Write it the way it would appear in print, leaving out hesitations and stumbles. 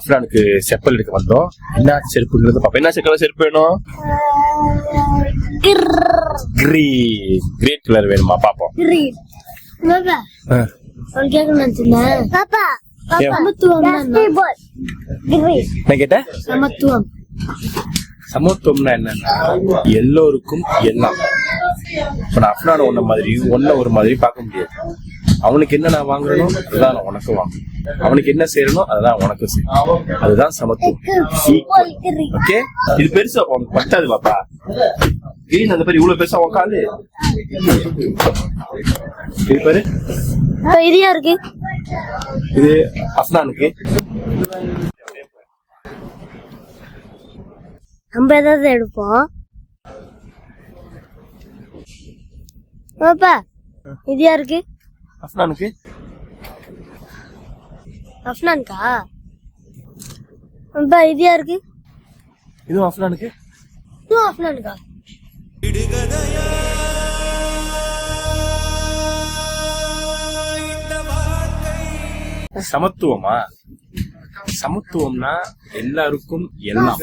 அஃப்ரானுக்கு செப்பல் எடுக்க வந்தோம். என்ன செருப்புங்கிறது பாப்பா. என்ன கலர் செருப்பு வேணும்? கிரீன் கலர் வேணுமா? பாப்போம். என்ன கேட்ட? சமத்துவம்னா என்னன்னா எல்லோருக்கும் எல்லாம். இப்ப நான் அஃப்ரான ஒன்ன மாதிரி ஒரு மாதிரி பார்க்க முடியாது. அவனுக்கு என்ன நான் வாங்குறனோ அதுதான் நான் உனக்கு வாங்கணும். அவனுக்கு என்ன செய்யறனோ அதுதான் உனக்கு செய்யணும். அதுதான் சமத்துவம். ஓகே, இது பெருசா உனக்கு பத்தாது பாப்பா. ஏன் அந்த மாதிரி இவ்வளவு பெருசா உக்காந்து இது பாரு. இது யாருக்கு? இது அஃப்ரானுக்கு. நம்ம ஏதாவது எடுப்போம். பாப்பா இது யாருக்கு? அஃப்ரானுக்கு. அஃப்னான்கா? பாப்பா இது யாருக்கு? இதுவும் அஃப்ரானுக்கு. இதுவும் அஃப்னான்கா? சமத்துவமா? சமத்துவம்னா எல்லாருக்கும் எல்லாம்.